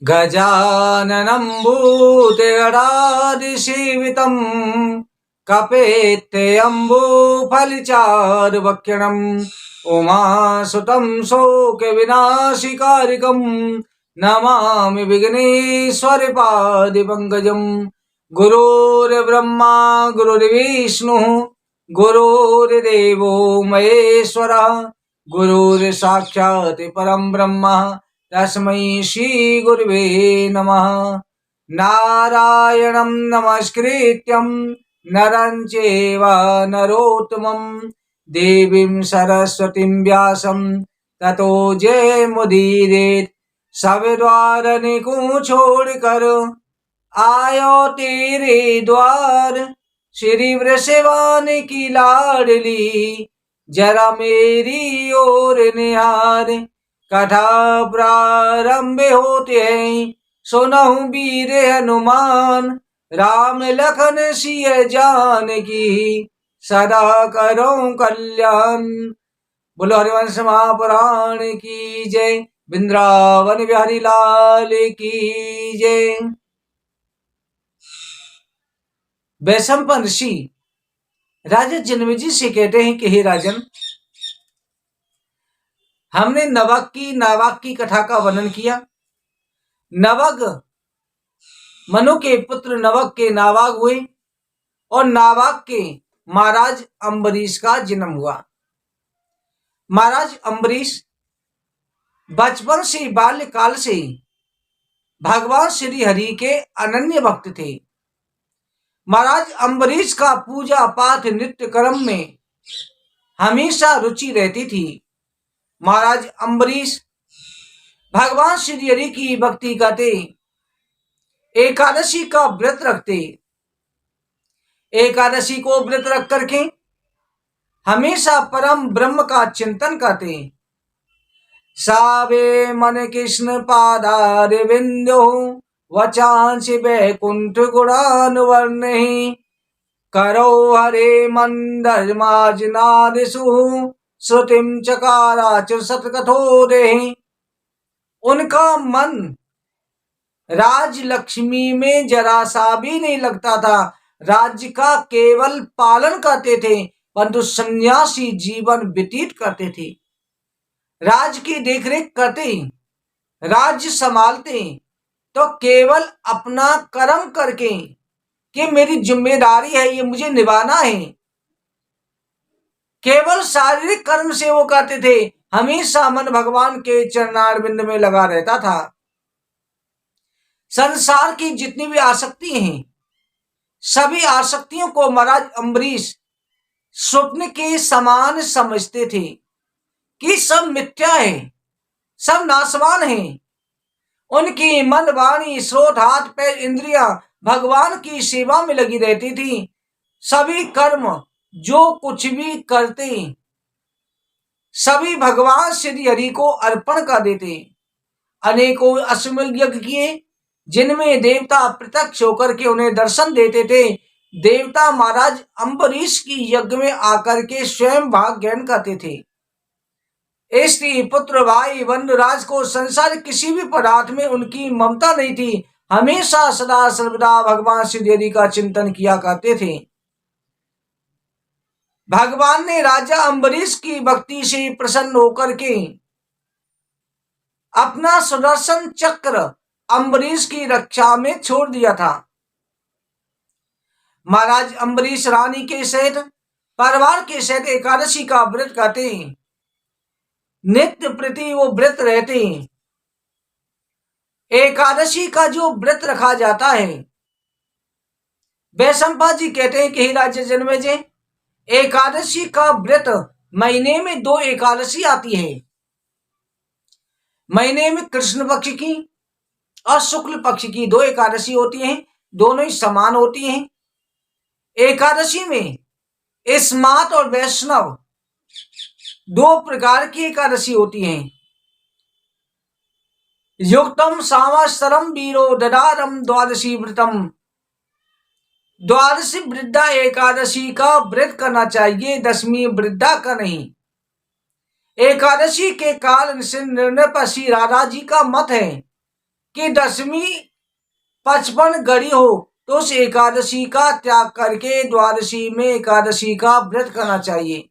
गजाननं भूतगणादिसेवितं कपेत्यम्बुफलचारुभक्षणम् उमासुतं शोकविनाशिकारिकं नमामि विघ्नेश्वरपादिपङ्कजम्। गुरुर्ब्रह्मा गुरुर्विष्णुः गुरुर्देवो महेश्वरः गुरुर्साक्षात् परं ब्रह्म तस्मै श्री गुरुवे नमः। नारायणं नमस्कृत्यं नरं चैव नरोत्तमं देवीं सरस्वतीं व्यासं ततो जयमुदीरयेत्। सब द्वार को छोड़कर आयो तेरे द्वार, श्री वृषभान की लाडली जरा मेरी ओर निहार। कथा प्रारंभ होते हैं सुनहु वीर हनुमान, राम लखन सिय जानकी सदा करो कल्याण। बोलो हरिवंश महापुराण की जय, वृंदावन बिहारी लाल की जय। वैशंपायन ऋषि राजा जनमेजय से कहते हैं कि हे राजन, हमने नावाक की कथा का वर्णन किया। नवग मनु के पुत्र नवग के नावाग हुए और नावाग के महाराज अम्बरीश का जन्म हुआ। महाराज अम्बरीश बचपन से बाल्यकाल से भगवान श्री हरि के अनन्य भक्त थे। महाराज अम्बरीश का पूजा पाठ नित्य कर्म में हमेशा रुचि रहती थी। महाराज अम्बरीश भगवान श्री हरि की भक्ति करते, एकादशी का व्रत रखते। एकादशी को व्रत रख करके हमेशा परम ब्रह्म का चिंतन करते। सावे मन कृष्ण पादार विंदो वचांसि वैकुंठ गुणानुवर्णे, करो हरे मंदर माजनादिषु श्रुतिम चकाराचुर सतकथोरे। उनका मन राजलक्ष्मी में जरा सा भी नहीं लगता था। राज्य का केवल पालन करते थे, परंतु सन्यासी जीवन व्यतीत करते थे। राज की देखरेख करते, राज्य संभालते तो केवल अपना कर्म करके कि मेरी जिम्मेदारी है, ये मुझे निभाना है, केवल शारीरिक कर्म से वो करते थे। हमेशा मन भगवान के चरणारविंद में लगा रहता था। संसार की जितनी भी आसक्ति हैं, सभी आसक्तियों को महाराज अम्बरीश स्वप्न के समान समझते थे कि सब मिथ्या है, सब नाशवान है। उनकी मन वाणी स्रोत हाथ पैर इंद्रियां भगवान की सेवा में लगी रहती थी। सभी कर्म जो कुछ भी करते सभी भगवान श्री हरि को अर्पण कर देते। अनेकों अश्वमेध यज्ञ किए जिनमें देवता प्रत्यक्ष होकर के उन्हें दर्शन देते थे। देवता महाराज अम्बरीश की यज्ञ में आकर के स्वयं भाग ग्रहण करते थे। स्त्री पुत्र भाई बंधुराज को संसार किसी भी पदार्थ में उनकी ममता नहीं थी। हमेशा सदा सर्वदा भगवान श्री हरि का चिंतन किया करते थे। भगवान ने राजा अम्बरीश की भक्ति से प्रसन्न होकर के अपना सुदर्शन चक्र अम्बरीश की रक्षा में छोड़ दिया था। महाराज अम्बरीश रानी के सहित परिवार के सहित एकादशी का व्रत करते, नित्य प्रति वो व्रत रहते। एकादशी का जो व्रत रखा जाता है, वैशंपायन जी कहते हैं कि हे राजा जनमेजय, एकादशी का व्रत महीने में 2 एकादशी आती है। महीने में कृष्ण पक्ष की और शुक्ल पक्ष की 2 एकादशी होती हैं, दोनों ही समान होती हैं। एकादशी में स्मार्त और वैष्णव 2 प्रकार की एकादशी होती हैं। युक्तम सामस्तरम वीरो ददारम द्वादशी व्रतम। द्वादशी वृद्धा एकादशी का व्रत करना चाहिए, दशमी वृद्धा का नहीं। एकादशी के काल से निर्णय पर श्री राधा जी का मत है कि 10वीं 55 घड़ी हो तो उस एकादशी का त्याग करके द्वादशी में एकादशी का व्रत करना चाहिए।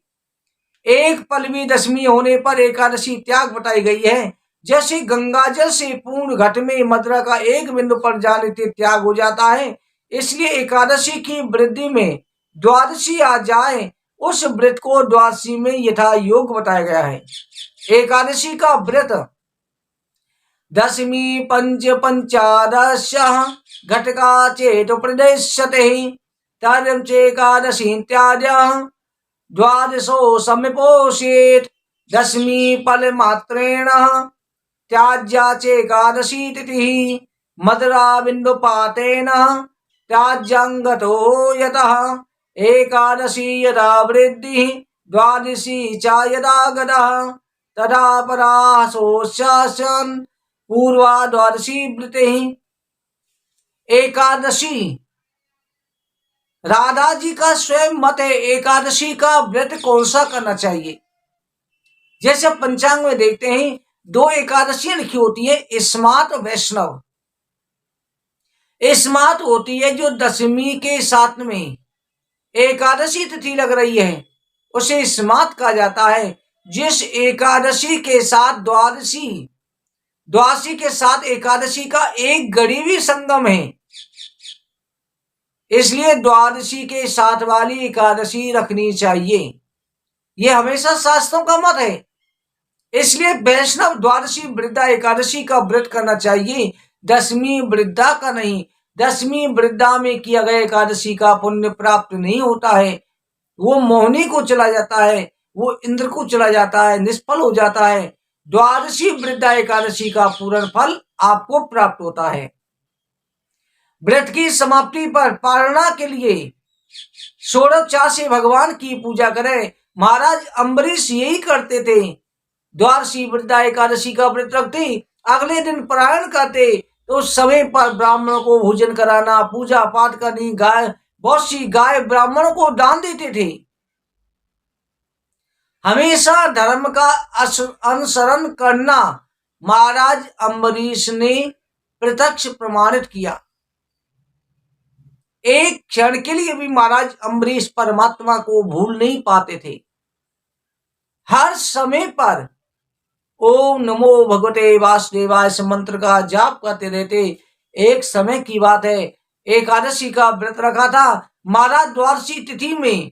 एक पल भी 10वीं होने पर एकादशी त्याग बताई गई है। जैसे गंगाजल से पूर्ण घट में मदिरा का एक बिंदु पर जाने से त्याग हो जाता है, इसलिए एकादशी की वृद्धि में द्वादशी आ जाए उस व्रत को द्वादशी में यथा योग बताया गया है। एकादशी का व्रत 10वीं पंच पंचादश घटका चेत प्रदर्श्यते तर्म चेकादशी त्याज्य द्वादशो समिपोषेत 10वीं फल मात्रेण त्याज्या चेकादशी तिथि मदिरा बिंदुपातेन त्याज्यंगतो यतः एकादशी यदा वृद्धि द्वादशी च यदा गतः तदा परासोऽस्यान् पूर्वा द्वादशी वृत्तिः। एकादशी राधा जी का स्वयं मत है। एकादशी का व्रत कौन सा करना चाहिए? जैसे पंचांग में देखते हैं 2 एकादशियां लिखी होती है, स्मार्त वैष्णव। स्मार्त होती है जो 10वीं के साथ में एकादशी तिथि लग रही है, उसे स्मार्त कहा जाता है। जिस एकादशी के साथ द्वादशी के साथ एकादशी का एक घड़ी भी संगम है, इसलिए द्वादशी के साथ वाली एकादशी रखनी चाहिए। यह हमेशा शास्त्रों का मत है। इसलिए वैष्णव द्वादशी वृद्धा एकादशी का व्रत करना चाहिए, 10वीं वृद्धा का नहीं। 10वीं वृद्धा में किया गया एकादशी का पुण्य प्राप्त नहीं होता है, वो मोहिनी को चला जाता है, वो इंद्र को चला जाता है, निष्फल हो जाता है। द्वादशी वृद्धा एकादशी का पूर्ण फल आपको प्राप्त होता है। व्रत की समाप्ति पर पारणा के लिए षोडशोपचार से भगवान की पूजा करें। महाराज अम्बरीश यही करते थे। द्वादशी वृद्धा एकादशी का व्रत रखते, अगले दिन पारायण करते, तो समय पर ब्राह्मणों को भोजन कराना, पूजा पाठ करनी, गाय बहुत सी गाय ब्राह्मणों को दान देते थे। हमेशा धर्म का अनुसरण करना महाराज अम्बरीश ने प्रत्यक्ष प्रमाणित किया। एक क्षण के लिए भी महाराज अम्बरीश परमात्मा को भूल नहीं पाते थे। हर समय पर ओम नमो भगवते वासुदेवाय इस मंत्र का जाप करते रहते। एक समय की बात है, एकादशी का व्रत रखा था महाराज। द्वादशी तिथि में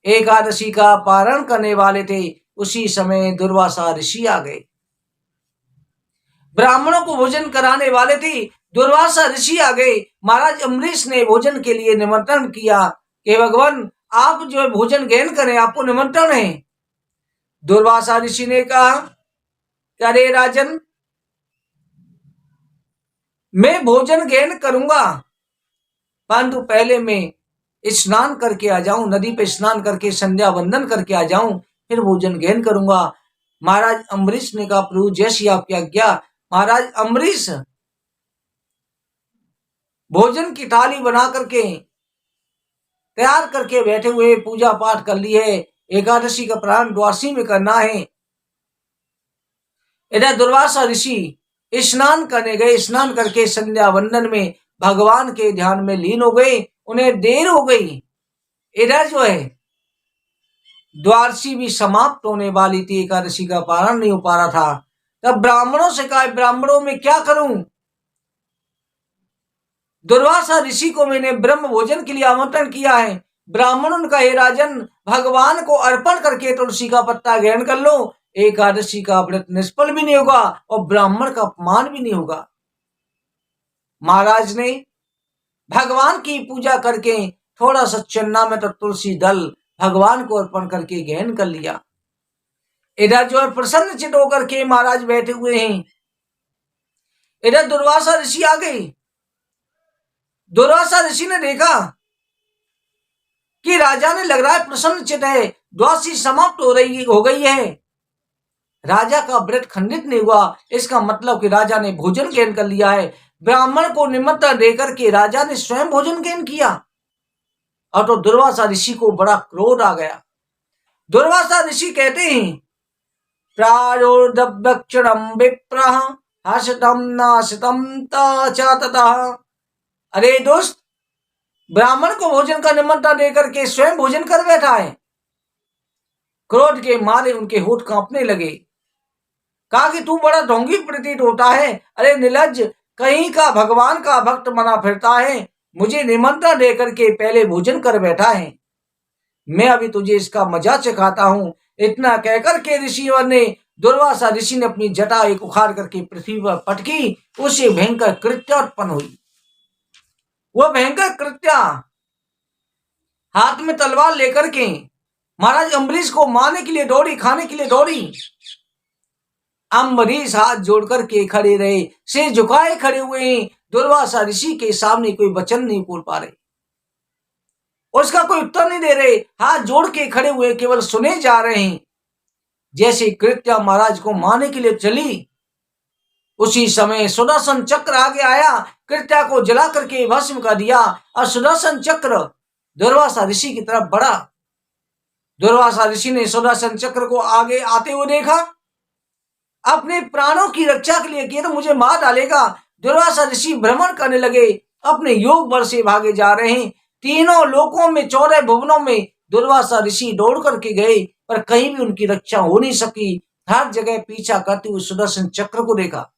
एकादशी का पारण करने वाले थे, उसी समय दुर्वासा ऋषि आ गए। ब्राह्मणों को भोजन कराने वाले थे, दुर्वासा ऋषि आ गए। महाराज अम्बरीश ने भोजन के लिए निमंत्रण किया कि भगवान आप जो भोजन ग्रहण करें, आपको निमंत्रण है। दुर्वासा ऋषि ने कहा, अरे राजन, मैं भोजन ग्रहण करूंगा, परंतु पहले मैं स्नान करके आ जाऊं, नदी पे स्नान करके संध्या वंदन करके आ जाऊं, फिर भोजन ग्रहण करूंगा। महाराज अम्बरीश ने कहा, प्रभु जैसी आपकी आज्ञा। महाराज अम्बरीश भोजन की थाली बना करके तैयार करके बैठे हुए, पूजा पाठ कर ली है, एकादशी का प्रारंभ द्वादशी में करना है। इधर दुर्वासा ऋषि स्नान करने गए, स्नान करके संध्या वंदन में भगवान के ध्यान में लीन हो गए, उन्हें देर हो गई। इधर जो है द्वादशी भी समाप्त होने वाली थी, एकादशी का पारण नहीं हो पा रहा था। तब ब्राह्मणों से कहा, ब्राह्मणों में क्या करूं? दुर्वासा ऋषि को मैंने ब्रह्म भोजन के लिए आमंत्रण किया है। ब्राह्मणों ने कहा, हे राजन, भगवान को अर्पण करके तुलसी का पत्ता ग्रहण कर लो, एकादशी का व्रत निष्फल भी नहीं होगा और ब्राह्मण का अपमान भी नहीं होगा। महाराज ने भगवान की पूजा करके थोड़ा सा चन्ना में तो तुलसी दल भगवान को अर्पण करके ग्रहण कर लिया। इधर जो है प्रसन्न चित होकर के महाराज बैठे हुए हैं। इधर दुर्वासा ऋषि आ गए। दुर्वासा ऋषि ने देखा कि राजा ने लग रहा है प्रसन्न चित है, द्वादशी समाप्त हो गई है, राजा का व्रत खंडित नहीं हुआ, इसका मतलब कि राजा ने भोजन ग्रहण कर लिया है। ब्राह्मण को निमंत्रण देकर के राजा ने स्वयं भोजन ग्रहण किया। और तो दुर्वासा ऋषि को बड़ा क्रोध आ गया। दुर्वासा ऋषि कहते हैं, प्रायोर्दक्षिणम विप्रः हर्षतम नाशतम ततः। अरे दोस्त, ब्राह्मण को भोजन का निमंत्रण देकर के स्वयं भोजन कर बैठा है। क्रोध के मारे उनके होठ कांपने लगे। कहा कि तू बड़ा ढोंगी प्रतीत होता है। अरे निर्लज्ज, कहीं का भगवान का भक्त बना फिरता है, मुझे निमंत्रण देकर के पहले भोजन कर बैठा है। मैं अभी तुझे इसका मजा चखाता हूं। इतना कहकर के ऋषिवर ने दुर्वासा ऋषि ने अपनी जटा एक उखाड़ करके पृथ्वी पर पटकी। उससे भयंकर कृत्य उत्पन्न हुई। वह भयंकर कृत्या हाथ में तलवार लेकर के महाराज अम्बरीश को मारने के लिए दौड़ी, खाने के लिए दौड़ी। अम्बरीश हाथ जोड़ करके खड़े रहे, सिर झुकाए खड़े हुए हैं। दुर्वासा ऋषि के सामने कोई वचन नहीं बोल पा रहे, उसका कोई उत्तर नहीं दे रहे, हाथ जोड़ के खड़े हुए केवल सुने जा रहे हैं। जैसे कृत्या महाराज को मारने के लिए चली, उसी समय सुदर्शन चक्र आगे आया, कृत्या को जला करके भस्म कर दिया और सुदर्शन चक्र दुर्वासा ऋषि की तरफ बढ़ा। दुर्वासा ऋषि ने सुदर्शन चक्र को आगे आते हुए देखा, अपने प्राणों की रक्षा के लिए किए तो मुझे मार डालेगा। दुर्वासा ऋषि भ्रमण करने लगे, अपने योग बल से भागे जा रहे हैं। तीनों लोकों में, 14 भुवनों में दुर्वासा ऋषि दौड़ करके गए, पर कहीं भी उनकी रक्षा हो नहीं सकी। हर जगह पीछा करते हुए सुदर्शन चक्र को देखा।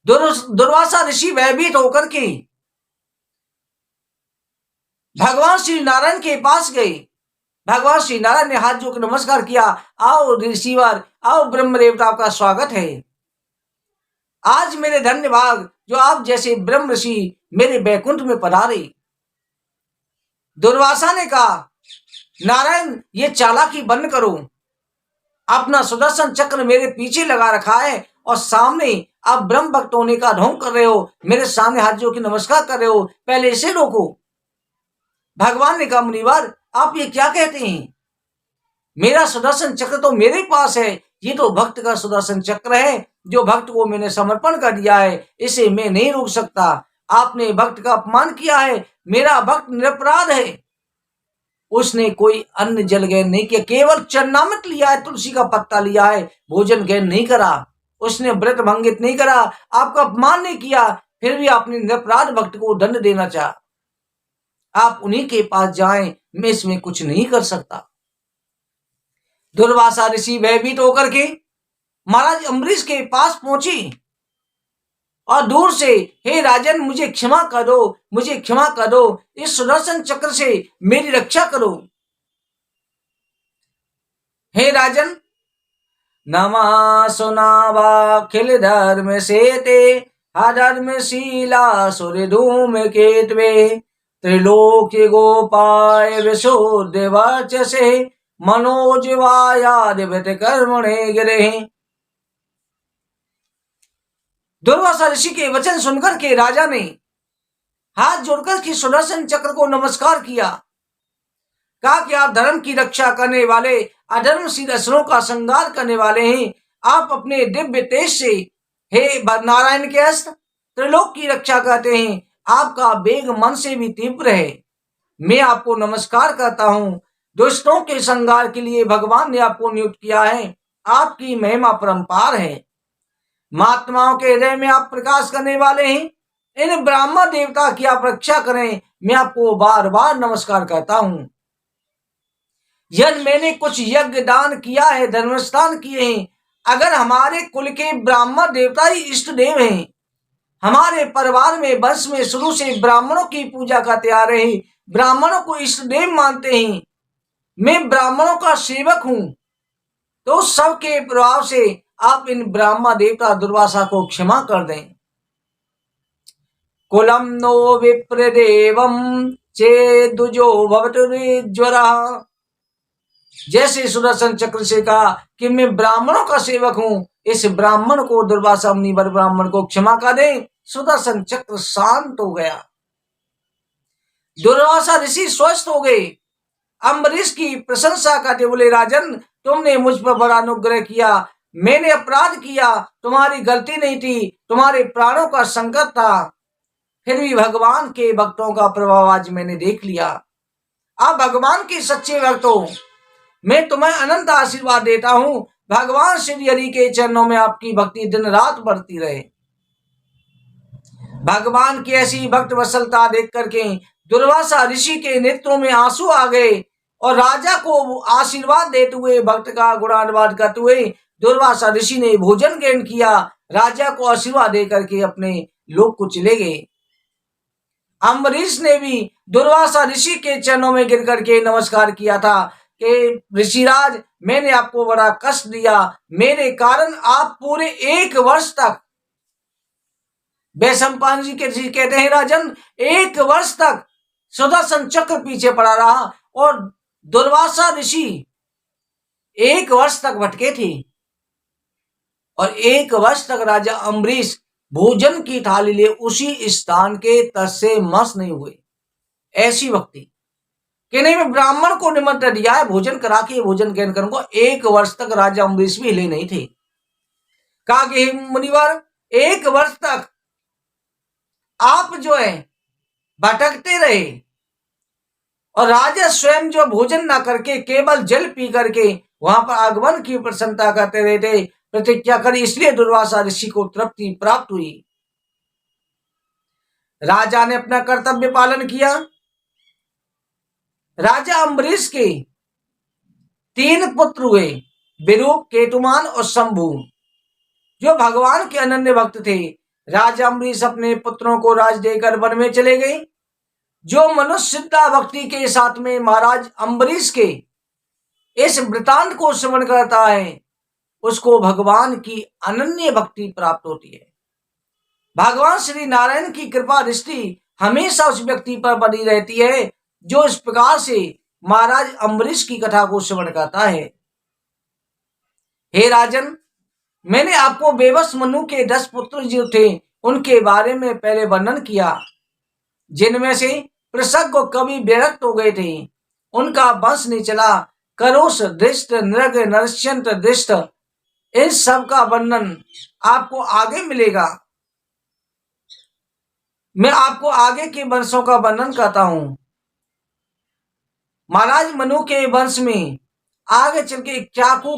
दुर्वासा ऋषि भयभीत होकर के भगवान श्री नारायण के पास गए। भगवान श्री नारायण ने हाथ जोड़ नमस्कार किया। आओ ऋषिवर, आओ ब्रह्म देवता, आपका स्वागत है। आज मेरे धन्य भाग जो आप जैसे ब्रह्म ऋषि मेरे बैकुंठ में पधारे। दुर्वासा ने कहा, नारायण ये चालाकी बंद करो। अपना सुदर्शन चक्र मेरे पीछे लगा रखा है और सामने आप ब्रह्म भक्त होने का ढोंग कर रहे हो, मेरे सामने हाथ जोड़ के नमस्कार कर रहे हो, पहले इसे रोको। भगवान ने कहा, मुनिवर आप ये क्या कहते हैं? मेरा सुदर्शन चक्र तो मेरे पास है, ये तो भक्त का सुदर्शन चक्र है जो भक्त को मैंने समर्पण कर दिया है, इसे मैं नहीं रोक सकता। आपने भक्त का अपमान किया है, मेरा भक्त निरपराध है, उसने कोई अन्न जल ग्रहण नहीं किया, केवल चरणामृत लिया है, तुलसी का पत्ता लिया है, भोजन ग्रहण नहीं करा, उसने व्रत भंगित नहीं करा, आपका अपमान नहीं किया, फिर भी आपने निरपराध भक्त को दंड देना चाहा। आप उन्हीं के पास जाएं, मैं इसमें कुछ नहीं कर सकता। दुर्वासा ऋषि भयभीत होकर के महाराज अम्बरीश के पास पहुंची और दूर से, हे राजन मुझे क्षमा कर दो, मुझे क्षमा कर दो, इस सुदर्शन चक्र से मेरी रक्षा करो। हे राजन, नमा सुनावाखिल धर्म सेते अधर्मशीला सुर धूम केतवे त्रिलोक्य गोपाय विशुद्ध वर्चसे मनोजवायादिवत कर्मणे गिरे। दुर्वासा ऋषि के वचन सुनकर के राजा ने हाथ जोड़कर के सुदर्शन चक्र को नमस्कार किया। कहा कि आप धर्म की रक्षा करने वाले, अधर्मशील असुरों का संहार करने वाले हैं। आप अपने दिव्य तेज से हे नारायण के अस्त्र त्रिलोक की रक्षा करते हैं, आपका वेग मन से भी तीव्र है। मैं आपको नमस्कार करता हूं। दुष्टों के संहार के लिए भगवान ने आपको नियुक्त किया है, आपकी महिमा परंपार है। महात्माओं के हृदय में आप प्रकाश करने वाले हैं, इन ब्राह्मण देवता की आप रक्षा करें, मैं आपको बार बार नमस्कार करता हूं। यदि मैंने कुछ यज्ञ दान किया है, धर्मस्थान किए हैं, अगर हमारे कुल के ब्राह्मण देवता ही इष्ट देव हैं, हमारे परिवार में वंश में शुरू से ब्राह्मणों की पूजा करते आ रहे हैं, ब्राह्मणों को इष्ट देव मानते हैं, मैं ब्राह्मणों का सेवक हूं, तो सबके प्रभाव से आप इन ब्राह्मण देवता दुर्वासा को क्षमा कर दें। कुलम नो विप्रदेवम चेदुजो भवतुर्ज्वरः। जैसे सुदर्शन चक्र से कहा कि मैं ब्राह्मणों का सेवक हूं, इस ब्राह्मण को दुर्वासा मुनिवर ब्राह्मण को क्षमा कर दे। सुदर्शन चक्र शांत हो गया। दुर्वासा ऋषि स्वस्थ हो गए। अम्बरीश की प्रशंसा करते बोले, राजन तुमने मुझ पर बड़ा अनुग्रह किया, मैंने अपराध किया, तुम्हारी गलती नहीं थी, तुम्हारे प्राणों का संकट था, फिर भी भगवान के भक्तों का प्रभाव आज मैंने देख लिया। आप भगवान के सच्चे भक्त हो, मैं तुम्हें अनंत आशीर्वाद देता हूं। भगवान श्री हरि के चरणों में आपकी भक्ति दिन रात बढ़ती रहे। भगवान की ऐसी भक्त वत्सलता देख करके दुर्वासा ऋषि के नेत्रों में आंसू आ गए और राजा को आशीर्वाद देते हुए, भक्त का गुणानुवाद करते हुए दुर्वासा ऋषि ने भोजन ग्रहण किया, राजा को आशीर्वाद दे करके अपने लोक को चले गए। अम्बरीश ने भी दुर्वासा ऋषि के चरणों में गिर करके नमस्कार किया था कि ऋषिराज, मैंने आपको बड़ा कष्ट दिया, मेरे कारण आप पूरे 1 वर्ष तक, वैशंपायन जी के ऋषि कहते हैं राजन, 1 वर्ष तक सुदर्शन चक्र पीछे पड़ा रहा और दुर्वासा ऋषि 1 वर्ष तक भटके थे और 1 वर्ष तक राजा अम्बरीश भोजन की थाली ले उसी स्थान के तट से मस नहीं हुए। ऐसी भक्ति कि नहीं, मैं ब्राह्मण को निमंत्रण दिया है, भोजन करा के भोजन ग्रहण करूंगा। 1 वर्ष तक राजा अम्बरीश भी हिले नहीं थे। कहा कि मुनिवर, 1 वर्ष तक आप जो है भटकते रहे और राजा स्वयं जो भोजन ना करके केवल जल पी करके वहां पर आगमन की प्रसन्नता करते रहे थे, प्रतिज्ञा करी, इसलिए दुर्वासा ऋषि को तृप्ति प्राप्त हुई। राजा ने अपना कर्तव्य पालन किया। राजा अम्बरीश के 3 पुत्र हुए, विरूप, केतुमान और शंभु, जो भगवान के अनन्य भक्त थे। राजा अम्बरीश अपने पुत्रों को राज देकर वन में चले गए। जो मनुष्य सिद्धा भक्ति के साथ में महाराज अम्बरीश के इस वृतांत को श्रवण करता है, उसको भगवान की अनन्य भक्ति प्राप्त होती है। भगवान श्री नारायण की कृपा दृष्टि हमेशा उस व्यक्ति पर बनी रहती है जो इस प्रकार से महाराज अम्बरीश की कथा को श्रवण करता है। हे राजन, मैंने आपको बेबस मनु के 10 पुत्र जो थे उनके बारे में पहले वर्णन किया, जिनमें से पृषक को कवि विरक्त हो गए थे, उनका वंश नहीं चला। करुष, दृष्ट, नृग, नरस्यंत, दृष्ट, इन सब का वर्णन आपको आगे मिलेगा। मैं आपको आगे के वंशों का वर्णन करता हूं। महाराज मनु के वंश में आगे चल के एक चाकू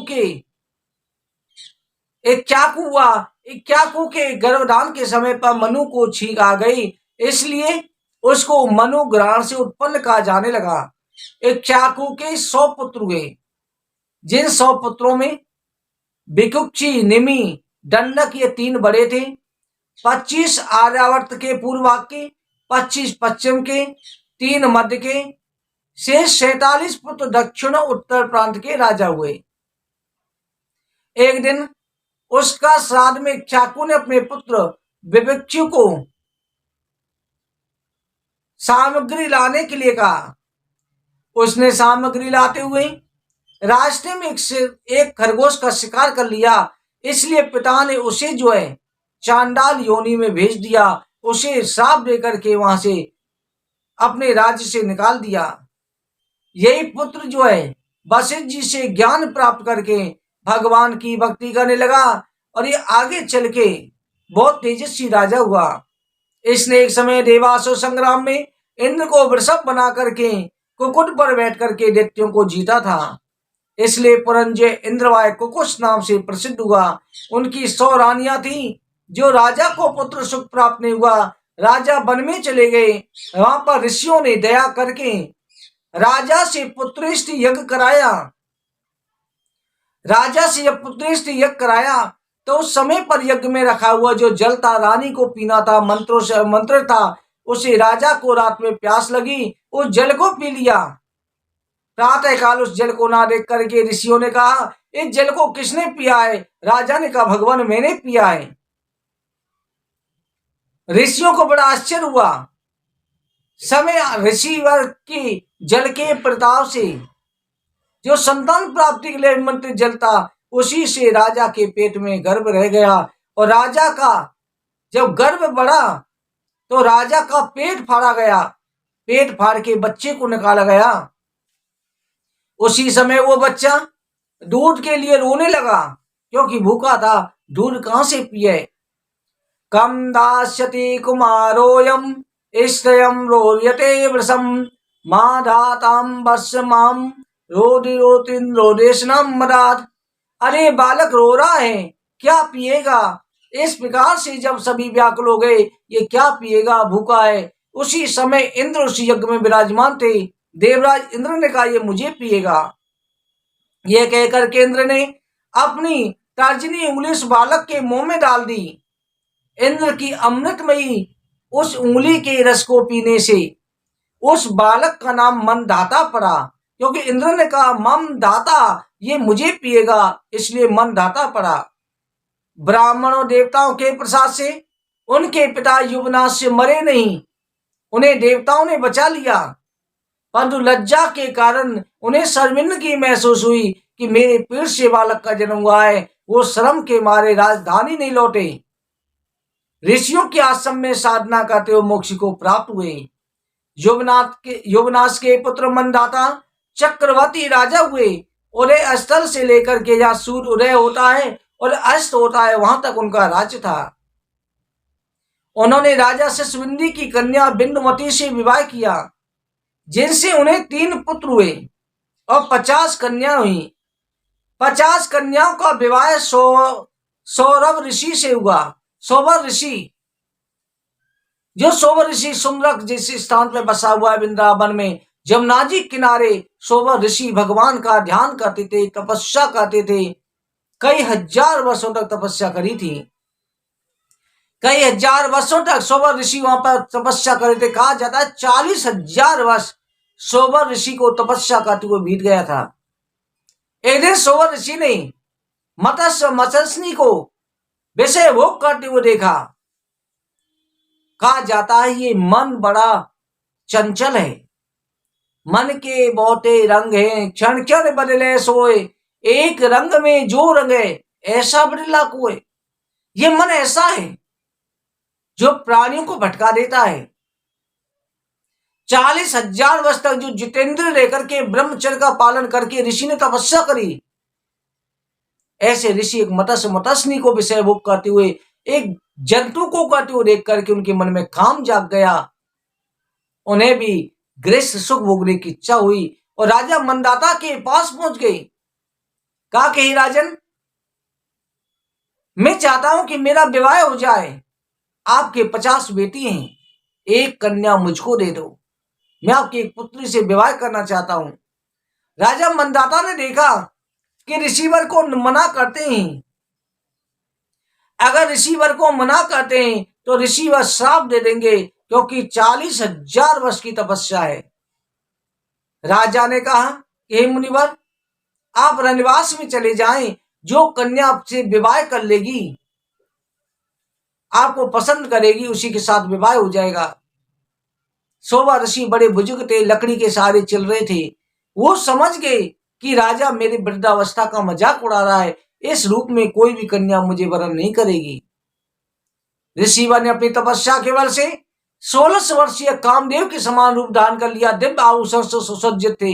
हुआ। एक चाकू के गर्भधान के समय पर मनु को छींक आ गई, इसलिए उसको मनु ग्रहण से उत्पन्न कहा जाने लगा। एक चाकू के 100 पुत्र हुए, जिन 100 पुत्रों में विकुक्षी, निमि, दंडक, ये 3 बड़े थे। 25 आर्यावर्त के पूर्व भाग के, 25 पश्चिम के, 3 मध्य के, शेष 47 पुत्र दक्षिण और उत्तर प्रांत के राजा हुए। एक दिन उसका श्राद्ध में चाकू ने अपने पुत्र विविक्षु को सामग्री लाने के लिए कहा। उसने सामग्री लाते हुए रास्ते में एक खरगोश का शिकार कर लिया, इसलिए पिता ने उसे जो है चांडाल योनि में भेज दिया, उसे श्राप देकर के वहां से अपने राज्य से निकाल दिया। यही पुत्र जो है वशिष्ठ जी से ज्ञान प्राप्त करके भगवान की भक्ति करने लगा और ये आगे चल के बहुत तेजस्वी राजा हुआ। इसने एक समय देवासुर संग्राम में इंद्र को वृषभ बना करके कुकुट पर बैठ करके दैत्यों को जीता था, इसलिए पुरंजय इंद्रवाय कुकुश नाम से प्रसिद्ध हुआ। उनकी 100 रानियां थी, जो राजा को पुत्र सुख प्राप्त नहीं हुआ। राजा वन में चले गए, वहां पर ऋषियों ने दया करके राजा से पुत्रेष्टि यज्ञ कराया। राजा से जब पुत्रेष्टि यज्ञ कराया तो उस समय पर यज्ञ में रखा हुआ जो जल था, रानी को पीना था, मंत्रों से मंत्र था, उसे राजा को रात में प्यास लगी, उस जल को पी लिया। प्रातः काल उस जल को ना देख करके ऋषियों ने कहा, इस जल को किसने पिया है? राजा ने कहा, भगवान मैंने पिया है। ऋषियों को बड़ा आश्चर्य हुआ। समय ऋषिवर की जल के प्रताप से जो संतान प्राप्ति के लिए मंत्र जल था, उसी से राजा के पेट में गर्भ रह गया और राजा का जब गर्भ बढ़ा तो राजा का पेट फाड़ा गया। पेट फाड़ के बच्चे को निकाला गया। उसी समय वो बच्चा दूध के लिए रोने लगा, क्योंकि भूखा था, दूध कहां से पिए। कम दास्यति कुमारोयम इष्टयम रोयते वृषम माधाताम वर्ष माम रोदिरोतिन रोदेशनम मदात। अरे बालक रो रहा है, क्या पिएगा? इस प्रकार से जब सभी व्याकुल हो गए, ये क्या पिएगा, भूखा है। उसी समय इंद्र उस यज्ञ में विराजमान थे। देवराज इंद्र ने कहा ये मुझे पिएगा। ये कहकर के इंद्र ने अपनी तर्जनी उंगली उस बालक के मुंह में डाल दी। इंद्र की अमृतमयी उस उंगली के रस को पीने से उस बालक का नाम मनदाता पड़ा, क्योंकि इंद्र ने कहा मनदाता ये मुझे पिएगा, इसलिए मनदाता पड़ा। ब्राह्मणों देवताओं के प्रसाद से उनके पिता युवनाश से मरे नहीं, उन्हें देवताओं ने बचा लिया, परंतु लज्जा के कारण उन्हें शर्मिंदगी महसूस हुई कि मेरे पीठ से बालक का जन्म हुआ है। वो शर्म के मारे राजधानी नहीं लौटे। ऋषियों के आश्रम में साधना करते हुए मोक्ष को प्राप्त हुए। युवनाश के पुत्र मनदाता चक्रवर्ती राजा हुए। उदय स्थल से लेकर के जहाँ सूर्य उदय होता है और अस्त होता है वहां तक उनका राज्य था। उन्होंने राजा शिशुविंदी की कन्या बिंदुमती से विवाह किया, जिनसे उन्हें 3 पुत्र हुए और 50 कन्या हुई। 50 कन्याओं का विवाह सौरभ ऋषि से हुआ। सौवर ऋषि, जो सौवर ऋषि सुमरक जिस स्थान पर बसा हुआ है वृंदावन में, जमुना जी किनारे सौवर ऋषि भगवान का ध्यान करते थे, तपस्या करते थे। कई हजार वर्षों तक तपस्या करी थी। कई हजार वर्षों तक सौवर ऋषि वहां पर तपस्या करे थे। कहा जाता है 40,000 वर्ष सौवर ऋषि को तपस्या करते हुए बीत गया था। एक दिन सौवर ऋषि ने मत्स्य मत्स्यिनी को विषय भोग करते हुए देखा। कहा जाता है ये मन बड़ा चंचल है, मन के बहुते रंग हैं, क्षण क्षण बदले सोए, एक रंग में जो रंग है ऐसा बदला कोई। ये मन ऐसा है जो प्राणियों को भटका देता है। 40,000 वर्ष तक जो जितेंद्र लेकर के ब्रह्मचर्य का पालन करके ऋषि ने तपस्या करी, ऐसे ऋषि एक मत्स्यिनी को विषय भोग करते हुए, एक जंतु को करते हुए देख करके उनके मन में काम जाग गया। उन्हें भी गृहस्थ सुख भोगने की इच्छा हुई और राजा मनदाता के पास पहुंच गई। कहा कि हे राजन, मैं चाहता हूं कि मेरा विवाह हो जाए। आपके 50 बेटी हैं, एक कन्या मुझको दे दो, मैं आपकी एक पुत्री से विवाह करना चाहता हूं। राजा मनदाता ने देखा कि ऋषिवर को मना करते हैं, अगर ऋषिवर को मना करते हैं तो ऋषिवर श्राप दे देंगे, क्योंकि 40,000 वर्ष की तपस्या है। राजा ने कहा हे मुनिवर, आप रनवास में चले जाएं, जो कन्या आपसे विवाह कर लेगी, आपको पसंद करेगी, उसी के साथ विवाह हो जाएगा। सोवा ऋषि बड़े बुजुर्ग थे, लकड़ी के सहारे चल रहे थे। वो समझ गए कि राजा मेरी वृद्धावस्था का मजाक उड़ा रहा है, इस रूप में कोई भी कन्या मुझे वरण नहीं करेगी। ऋषिवर ने अपनी तपस्या के बल से 16 वर्षीय कामदेव के समान रूप धारण कर लिया। दिव्य आभूषण से सुसज्जित थे।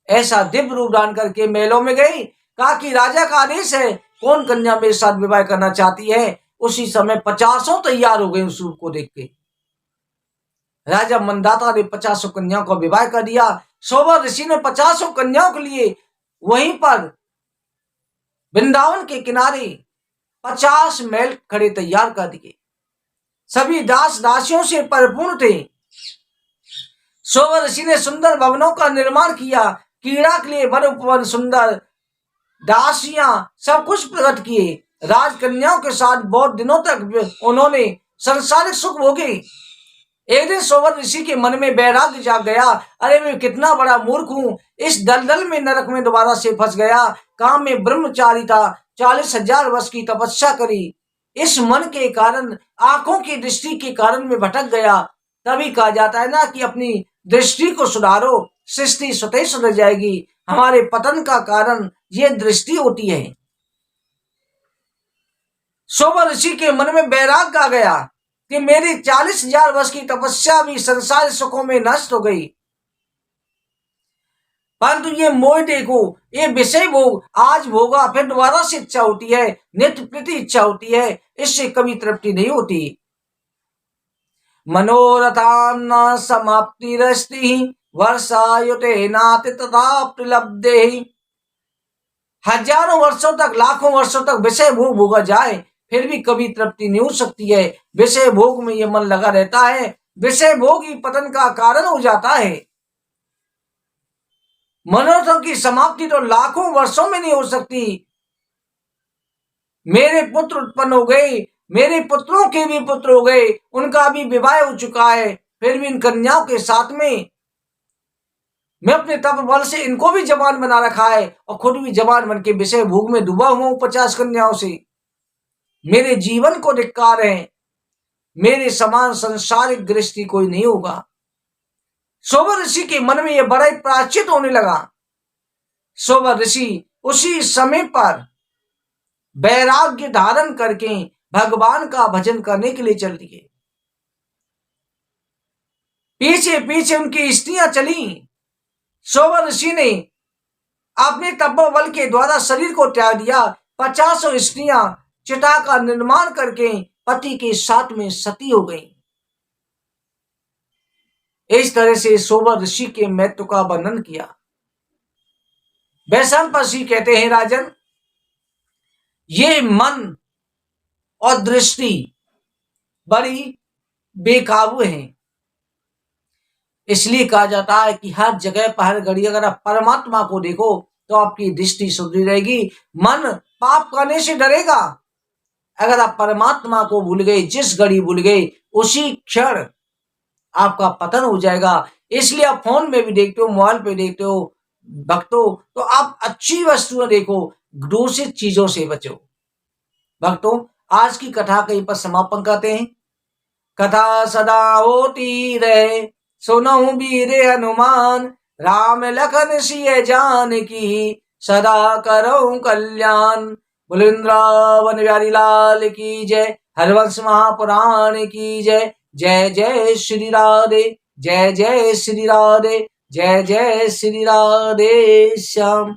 ऐसा दिव्य रूप धारण करके महलों में गई। कहा कि राजा का आदेश है, कौन कन्या मेरे साथ विवाह करना चाहती है। उसी समय 50 तैयार हो गए उस रूप को देख के। राजा मनदाता ने 50 कन्याओं का विवाह कर दिया। सौवर ऋषि ने 50 कन्याओं के लिए वहीं पर वृंदावन के किनारे 50 महल खड़े तैयार कर दिए। सभी दास दासियों से परिपूर्ण थे। सौवर ऋषि ने सुंदर भवनों का निर्माण किया। क्रीड़ा के लिए वन उपवन, सुंदर दासियां, सब कुछ प्रकट किए। राजकन्याओं के साथ बहुत दिनों तक उन्होंने संसारिक सुख भोगे। एक दिन सौवर ऋषि के मन में वैराग्य जाग गया। अरे मैं कितना बड़ा मूर्ख हूं, इस दलदल में नरक में दोबारा से फंस गया। काम में ब्रह्मचारी था, 40,000 वर्ष की तपस्या करी, इस मन के कारण, आंखों की दृष्टि के कारण में भटक गया। तभी कहा जाता है ना कि अपनी दृष्टि को सुधारो, सृष्टि स्वतः सुधर जाएगी। हमारे पतन का कारण ये दृष्टि होती है। सौवर ऋषि के मन में वैराग्य आ गया कि मेरी 40,000 वर्ष की तपस्या भी संसार सुखों में नष्ट हो गई, परंतु ये मोह देखो, ये विषय भोग आज भोगा, फिर दोबारा से इच्छा होती है, नित्य प्रति इच्छा होती है, इससे कभी तृप्ति नहीं होती। मनोरथान न समाप्ति रस्ति वर्षायुते नाति तथा प्रलब्धे हजारों वर्षों तक, लाखों वर्षों तक विषय भोग भोगा जाए फिर भी कभी तृप्ति नहीं हो सकती है। विषय भोग में ये मन लगा रहता है, विषय भोग ही पतन का कारण हो जाता है। मनोरथों की समाप्ति तो लाखों वर्षों में नहीं हो सकती। मेरे पुत्र उत्पन्न हो गए, मेरे पुत्रों के भी पुत्र हो गए, उनका भी विवाह हो चुका है, फिर भी इन कन्याओं के साथ में मैं अपने तप बल से इनको भी जवान बना रखा है और खुद भी जवान बन के विषय भोग में डूबा हुआ हूं 50 कन्याओं से। मेरे जीवन को धिक्कार है, मेरे समान संसारिक दृष्टि कोई नहीं होगा। सोबर ऋषि के मन में यह बड़ा ही प्रायश्चित होने लगा। सोबर ऋषि उसी समय पर वैराग्य धारण करके भगवान का भजन करने के लिए चल दिए। पीछे पीछे उनकी स्त्रियां चली। सोबर ऋषि ने अपने तपोबल के द्वारा शरीर को त्याग दिया। 50 स्त्रियां चिता का निर्माण करके पति के साथ में सती हो गई। इस तरह से सोबर ऋषि के महत्व का वर्णन किया। वैशंपायन ऋषि कहते हैं, राजन, ये मन और दृष्टि बड़ी बेकाबू है। इसलिए कहा जाता है कि हर जगह पर, हर घड़ी अगर आप परमात्मा को देखो तो आपकी दृष्टि सुधरी रहेगी। मन पाप करने से डरेगा। अगर आप परमात्मा को भूल गए, जिस घड़ी भूल गए, उसी क्षण आपका पतन हो जाएगा। इसलिए आप फोन में भी देखते हो, मोबाइल पे देखते हो भक्तों, तो आप अच्छी वस्तुएं देखो, दूषित चीजों से बचो। भक्तों, आज की कथा कहीं पर समापन करते हैं। कथा सदा होती रहे, सुनहु वीर हनुमान, राम लखन सिय जानकी, सदा करो कल्याण। वृंदावन बिहारी लाल की जय। हरवंश महापुराण की जय। जय जय श्री राधे, जय जय श्री राधे, जय जय श्री राधे श्याम।